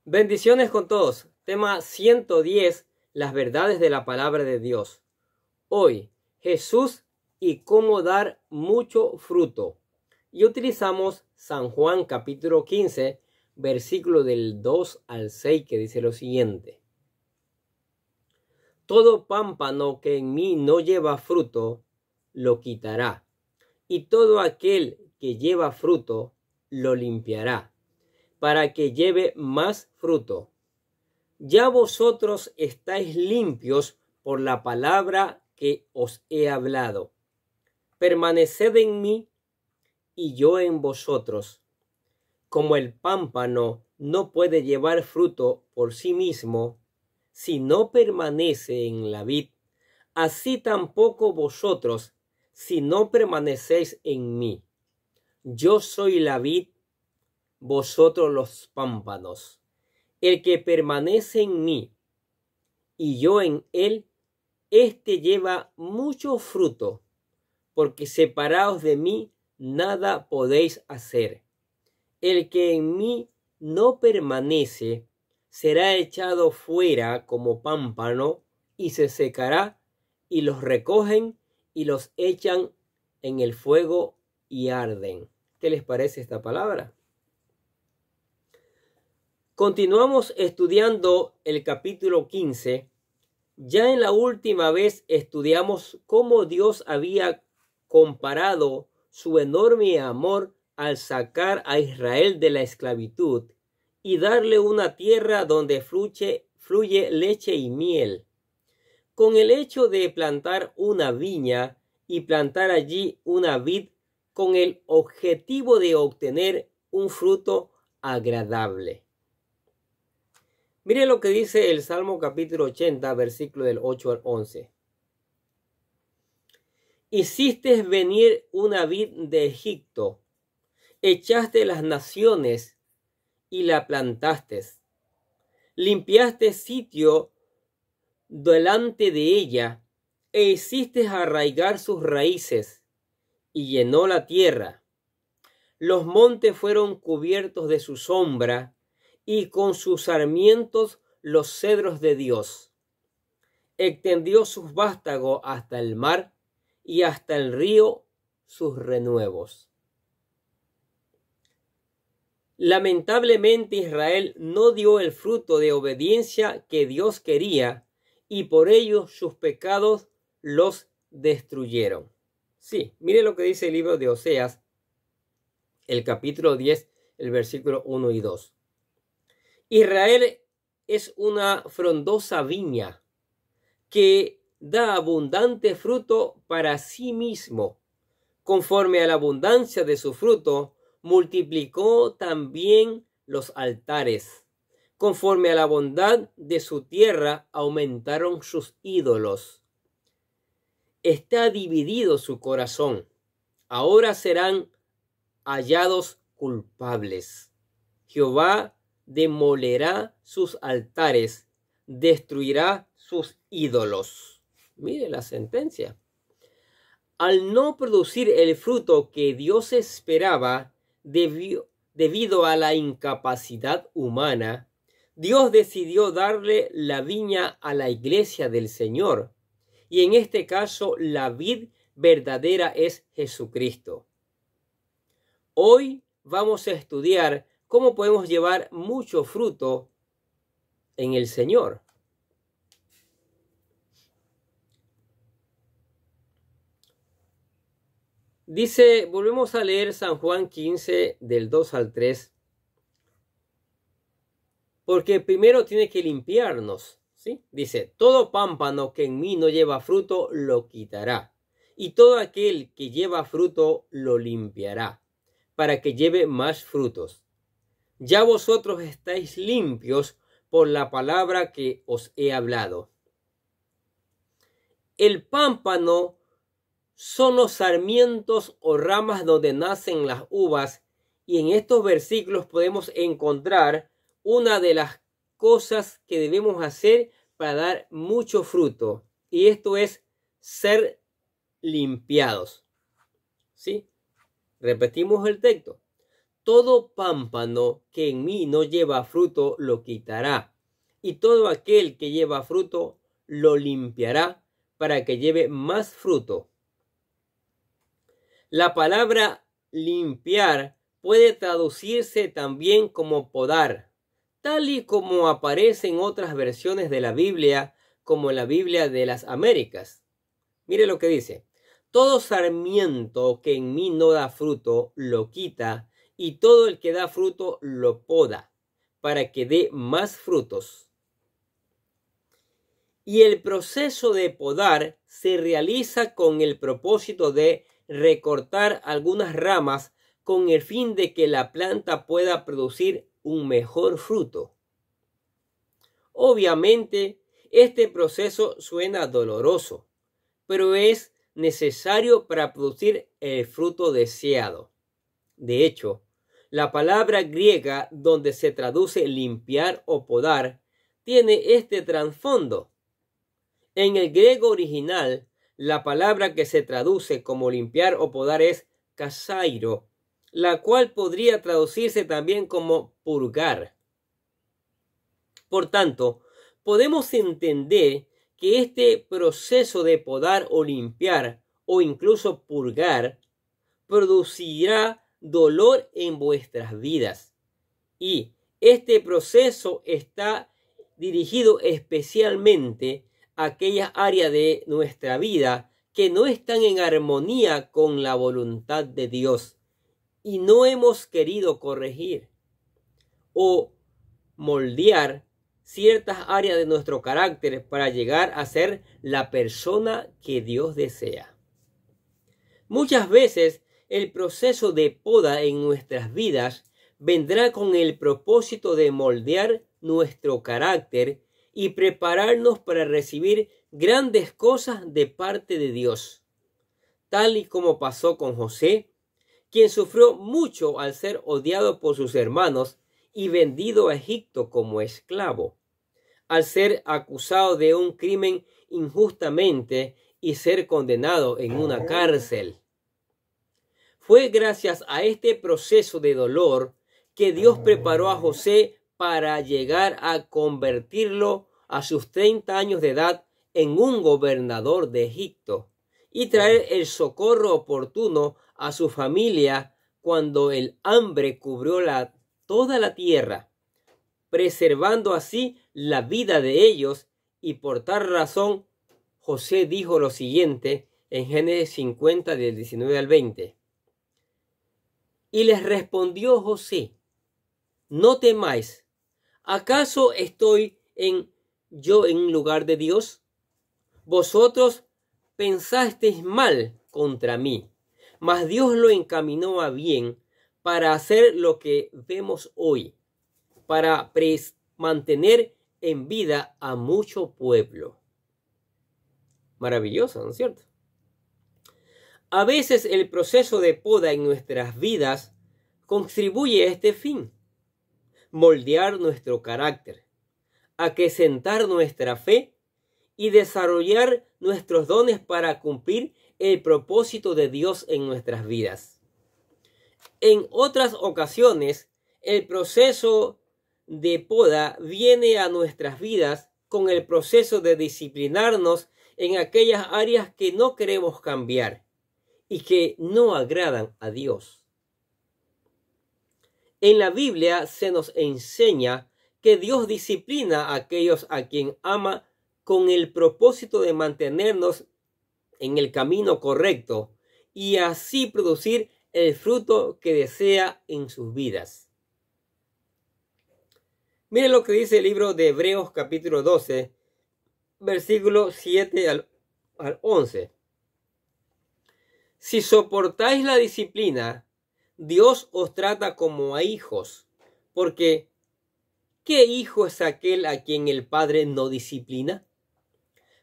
Bendiciones con todos. Tema 110, las verdades de la palabra de Dios. Hoy, Jesús y cómo dar mucho fruto. Y utilizamos San Juan capítulo 15, versículo del 2 al 6, que dice lo siguiente. Todo pámpano que en mí no lleva fruto, lo quitará. Y todo aquel que lleva fruto, lo limpiará, para que lleve más fruto. Ya vosotros estáis limpios por la palabra que os he hablado. Permaneced en mí y yo en vosotros. Como el pámpano no puede llevar fruto por sí mismo, si no permanece en la vid, así tampoco vosotros, si no permanecéis en mí. Yo soy la vid, vosotros los pámpanos. El que permanece en mí y yo en él, éste lleva mucho fruto, porque separados de mí nada podéis hacer. El que en mí no permanece será echado fuera como pámpano y se secará, y los recogen y los echan en el fuego y arden. ¿Qué les parece esta palabra? Continuamos estudiando el capítulo 15. Ya en la última vez estudiamos cómo Dios había comparado su enorme amor al sacar a Israel de la esclavitud y darle una tierra donde fluye leche y miel. Con el hecho de plantar una viña y plantar allí una vid con el objetivo de obtener un fruto agradable. Mire lo que dice el Salmo capítulo 80, versículo del 8 al 11. Hiciste venir una vid de Egipto, echaste las naciones y la plantaste. Limpiaste sitio delante de ella e hiciste arraigar sus raíces y llenó la tierra. Los montes fueron cubiertos de su sombra y con sus sarmientos los cedros de Dios. Extendió sus vástagos hasta el mar y hasta el río sus renuevos. Lamentablemente Israel no dio el fruto de obediencia que Dios quería y por ello sus pecados los destruyeron. Sí, mire lo que dice el libro de Oseas, el capítulo 10, el versículo 1 y 2. Israel es una frondosa viña que da abundante fruto para sí mismo. Conforme a la abundancia de su fruto, multiplicó también los altares. Conforme a la bondad de su tierra, aumentaron sus ídolos. Está dividido su corazón. Ahora serán hallados culpables. Jehová demolerá sus altares, destruirá sus ídolos. Mire la sentencia. Al no producir el fruto que Dios esperaba debido a la incapacidad humana, Dios decidió darle la viña a la iglesia del Señor. Y en este caso, la vid verdadera es Jesucristo. Hoy vamos a estudiar cómo podemos llevar mucho fruto en el Señor. Dice, volvemos a leer San Juan 15 del 2 al 3. Porque primero tiene que limpiarnos, ¿sí? Dice, todo pámpano que en mí no lleva fruto lo quitará. Y todo aquel que lleva fruto lo limpiará, para que lleve más frutos. Ya vosotros estáis limpios por la palabra que os he hablado. El pámpano son los sarmientos o ramas donde nacen las uvas, y en estos versículos podemos encontrar una de las cosas que debemos hacer para dar mucho fruto, y esto es ser limpiados. ¿Sí? Repetimos el texto. todo pámpano que en mí no lleva fruto lo quitará, y todo aquel que lleva fruto lo limpiará para que lleve más fruto. La palabra limpiar puede traducirse también como podar, tal y como aparece en otras versiones de la Biblia, como en la Biblia de las Américas. Mire lo que dice: todo sarmiento que en mí no da fruto lo quita, y todo el que da fruto lo poda, para que dé más frutos. Y el proceso de podar se realiza con el propósito de recortar algunas ramas con el fin de que la planta pueda producir un mejor fruto. Obviamente, este proceso suena doloroso, pero es necesario para producir el fruto deseado. De hecho, la palabra griega donde se traduce limpiar o podar tiene este trasfondo. En el griego original, la palabra que se traduce como limpiar o podar es kasairo, la cual podría traducirse también como purgar. Por tanto, podemos entender que este proceso de podar o limpiar o incluso purgar producirá dolor en vuestras vidas. Y este proceso está dirigido especialmente a aquellas áreas de nuestra vida que no están en armonía con la voluntad de Dios y no hemos querido corregir o moldear ciertas áreas de nuestro carácter para llegar a ser la persona que Dios desea. Muchas veces el proceso de poda en nuestras vidas vendrá con el propósito de moldear nuestro carácter y prepararnos para recibir grandes cosas de parte de Dios, tal y como pasó con José, quien sufrió mucho al ser odiado por sus hermanos y vendido a Egipto como esclavo, al ser acusado de un crimen injustamente y ser condenado en una cárcel. Fue gracias a este proceso de dolor que Dios preparó a José para llegar a convertirlo a sus 30 años de edad en un gobernador de Egipto y traer el socorro oportuno a su familia cuando el hambre cubrió toda la tierra, preservando así la vida de ellos. Y por tal razón José dijo lo siguiente en Génesis 50 del 19 al 20. Y les respondió José: no temáis, ¿acaso estoy yo en lugar de Dios? Vosotros pensasteis mal contra mí, mas Dios lo encaminó a bien para hacer lo que vemos hoy, para mantener en vida a mucho pueblo. Maravilloso, ¿no es cierto? A veces el proceso de poda en nuestras vidas contribuye a este fin: moldear nuestro carácter, acrecentar nuestra fe y desarrollar nuestros dones para cumplir el propósito de Dios en nuestras vidas. En otras ocasiones, el proceso de poda viene a nuestras vidas con el proceso de disciplinarnos en aquellas áreas que no queremos cambiar y que no agradan a Dios. En la Biblia se nos enseña que Dios disciplina a aquellos a quien ama con el propósito de mantenernos en el camino correcto y así producir el fruto que desea en sus vidas. Miren lo que dice el libro de Hebreos capítulo 12, versículos 7 al 11. Si soportáis la disciplina, Dios os trata como a hijos, porque ¿qué hijo es aquel a quien el Padre no disciplina?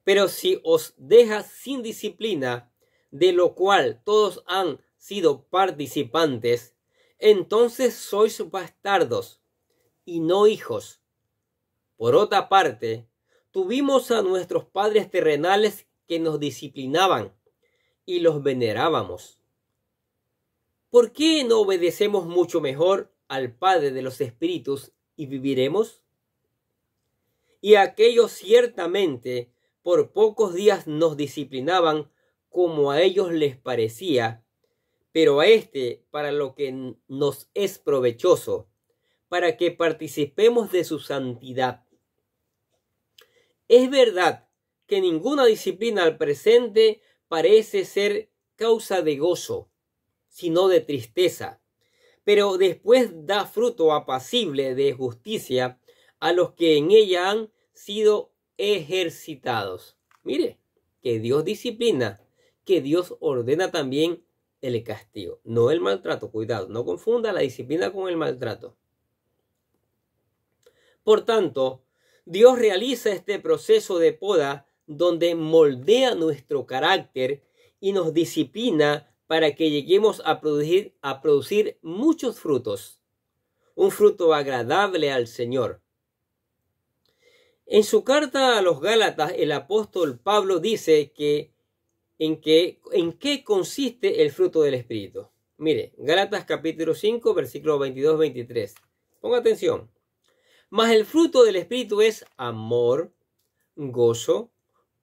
Pero si os deja sin disciplina, de lo cual todos han sido participantes, entonces sois bastardos y no hijos. Por otra parte, tuvimos a nuestros padres terrenales que nos disciplinaban y los venerábamos. ¿Por qué no obedecemos mucho mejor al Padre de los Espíritus y viviremos? Y aquellos ciertamente por pocos días nos disciplinaban como a ellos les parecía, pero a este para lo que nos es provechoso, para que participemos de su santidad. Es verdad que ninguna disciplina al presente parece ser causa de gozo, sino de tristeza, pero después da fruto apacible de justicia a los que en ella han sido ejercitados. Mire, que Dios disciplina, que Dios ordena también el castigo, no el maltrato. Cuidado, no confunda la disciplina con el maltrato. Por tanto, Dios realiza este proceso de poda donde moldea nuestro carácter y nos disciplina para que lleguemos a producir muchos frutos, un fruto agradable al Señor. En su carta a los Gálatas, el apóstol Pablo dice que en qué consiste el fruto del Espíritu. Mire, Gálatas capítulo 5, versículos 22-23. Ponga atención. Mas el fruto del Espíritu es amor, gozo,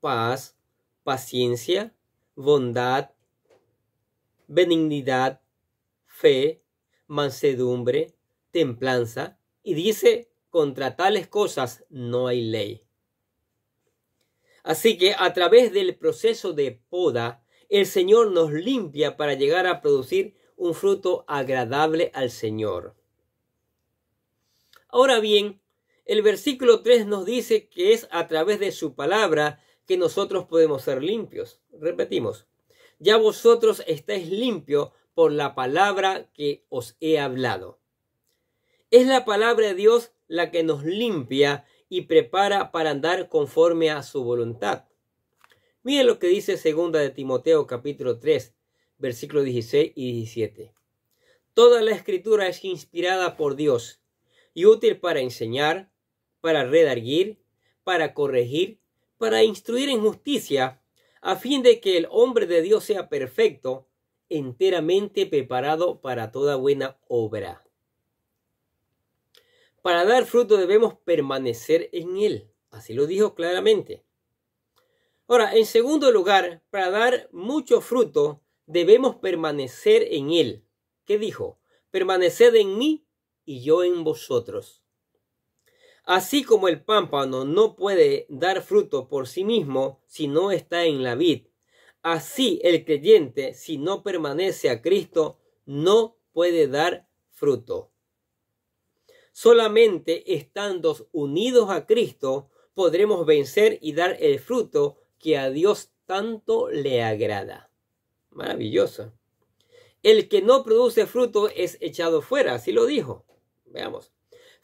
paz, paciencia, bondad, benignidad, fe, mansedumbre, templanza, y dice, contra tales cosas no hay ley. Así que a través del proceso de poda, el Señor nos limpia para llegar a producir un fruto agradable al Señor. Ahora bien, el versículo 3 nos dice que es a través de su palabra que nosotros podemos ser limpios. Repetimos, ya vosotros estáis limpios por la palabra que os he hablado. Es la palabra de Dios la que nos limpia y prepara para andar conforme a su voluntad. Miren lo que dice 2 de Timoteo capítulo 3, versículos 16 y 17. Toda la escritura es inspirada por Dios y útil para enseñar, para redarguir, para corregir, para instruir en justicia, a fin de que el hombre de Dios sea perfecto, enteramente preparado para toda buena obra. Para dar fruto debemos permanecer en él. Así lo dijo claramente. Ahora, en segundo lugar, para dar mucho fruto debemos permanecer en él. ¿Qué dijo? Permaneced en mí y yo en vosotros. Así como el pámpano no puede dar fruto por sí mismo si no está en la vid, así el creyente, si no permanece a Cristo, no puede dar fruto. Solamente estando unidos a Cristo podremos vencer y dar el fruto que a Dios tanto le agrada. Maravilloso. El que no produce fruto es echado fuera, así lo dijo. Veamos.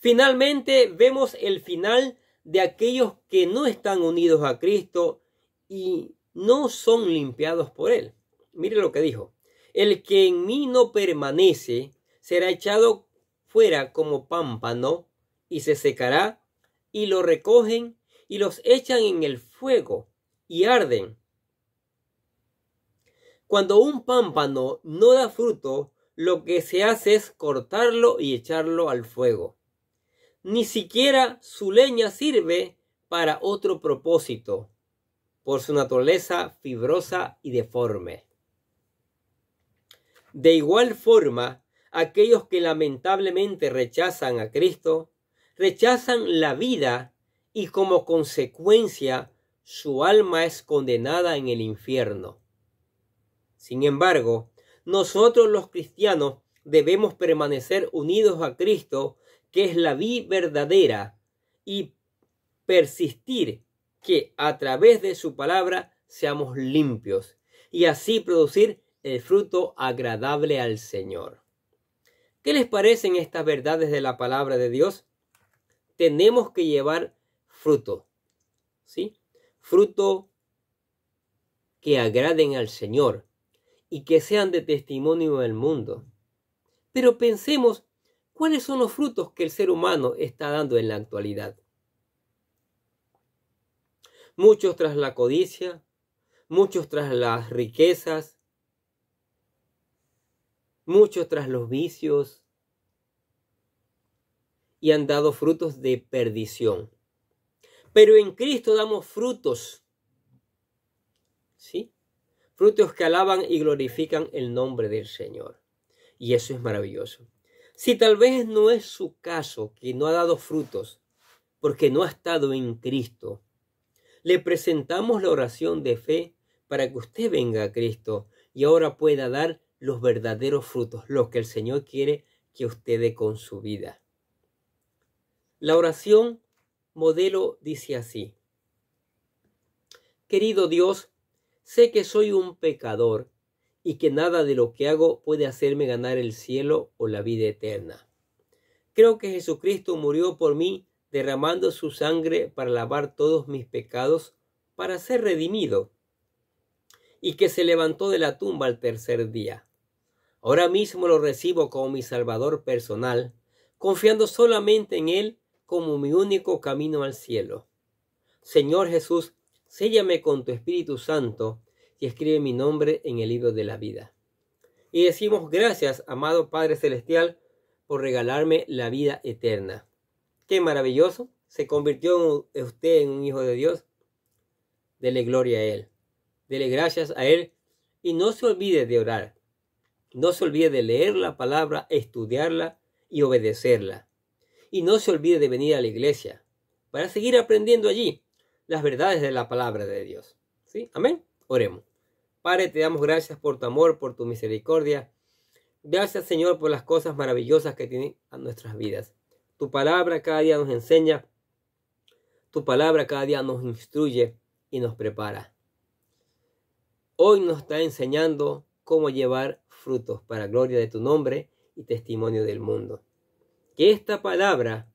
Finalmente vemos el final de aquellos que no están unidos a Cristo y no son limpiados por él. Mire lo que dijo. El que en mí no permanece será echado fuera como pámpano y se secará, y lo recogen y los echan en el fuego y arden. Cuando un pámpano no da fruto, lo que se hace es cortarlo y echarlo al fuego. Ni siquiera su leña sirve para otro propósito, por su naturaleza fibrosa y deforme. De igual forma, aquellos que lamentablemente rechazan a Cristo, rechazan la vida y como consecuencia su alma es condenada en el infierno. Sin embargo, nosotros los cristianos debemos permanecer unidos a Cristo, que es la vid verdadera, y persistir que a través de su palabra seamos limpios y así producir el fruto agradable al Señor. ¿Qué les parecen estas verdades de la palabra de Dios? Tenemos que llevar fruto, ¿sí? Fruto que agraden al Señor y que sean de testimonio del mundo. Pero pensemos, ¿cuáles son los frutos que el ser humano está dando en la actualidad? Muchos tras la codicia, muchos tras las riquezas, muchos tras los vicios y han dado frutos de perdición. Pero en Cristo damos frutos, ¿sí? Frutos que alaban y glorifican el nombre del Señor. Y eso es maravilloso. Si tal vez no es su caso, que no ha dado frutos, porque no ha estado en Cristo, le presentamos la oración de fe para que usted venga a Cristo y ahora pueda dar los verdaderos frutos, los que el Señor quiere que usted dé con su vida. La oración modelo dice así: querido Dios, sé que soy un pecador y que nada de lo que hago puede hacerme ganar el cielo o la vida eterna. Creo que Jesucristo murió por mí derramando su sangre para lavar todos mis pecados, para ser redimido, y que se levantó de la tumba al tercer día. Ahora mismo lo recibo como mi Salvador personal, confiando solamente en Él como mi único camino al cielo. Señor Jesús, séllame con tu Espíritu Santo y escribe mi nombre en el libro de la vida. Y decimos gracias, amado Padre Celestial, por regalarme la vida eterna. ¡Qué maravilloso! Se convirtió usted en un hijo de Dios. Dele gloria a Él. Dele gracias a Él. Y no se olvide de orar. No se olvide de leer la palabra, estudiarla y obedecerla. Y no se olvide de venir a la iglesia para seguir aprendiendo allí las verdades de la palabra de Dios. ¿Sí? Amén. Oremos. Padre, te damos gracias por tu amor, por tu misericordia. Gracias, Señor, por las cosas maravillosas que tienen a nuestras vidas. Tu palabra cada día nos enseña. Tu palabra cada día nos instruye y nos prepara. Hoy nos está enseñando cómo llevar frutos para gloria de tu nombre y testimonio del mundo. Que esta palabra,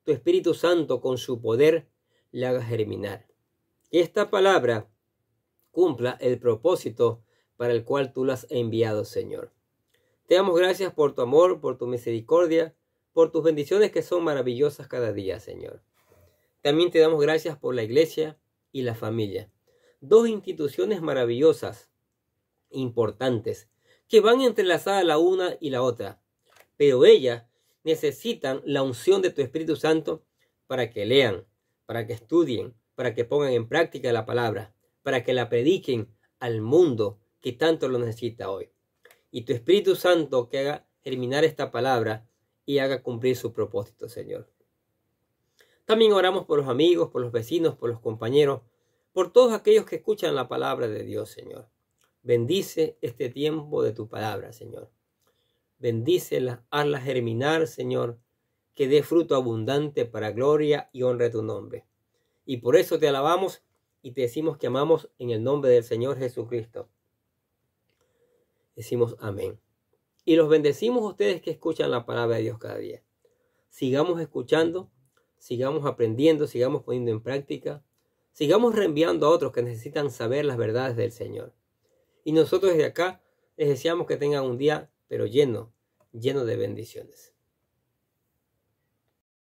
tu Espíritu Santo con su poder, la haga germinar. Que esta palabra cumpla el propósito para el cual tú la has enviado, Señor. Te damos gracias por tu amor, por tu misericordia, por tus bendiciones que son maravillosas cada día, Señor. También te damos gracias por la iglesia y la familia. Dos instituciones maravillosas, importantes, que van entrelazadas la una y la otra. Pero ellas necesitan la unción de tu Espíritu Santo para que lean, para que estudien, para que pongan en práctica la palabra, para que la prediquen al mundo que tanto lo necesita hoy. Y tu Espíritu Santo que haga germinar esta palabra y haga cumplir su propósito, Señor. También oramos por los amigos, por los vecinos, por los compañeros, por todos aquellos que escuchan la palabra de Dios, Señor. Bendice este tiempo de tu palabra, Señor. Bendícela, hazla germinar, Señor, que dé fruto abundante para gloria y honra de tu nombre. Y por eso te alabamos y te decimos que amamos en el nombre del Señor Jesucristo. Decimos amén. Y los bendecimos a ustedes que escuchan la palabra de Dios cada día. Sigamos escuchando, sigamos aprendiendo, sigamos poniendo en práctica, sigamos reenviando a otros que necesitan saber las verdades del Señor. Y nosotros desde acá les deseamos que tengan un día, pero lleno de bendiciones.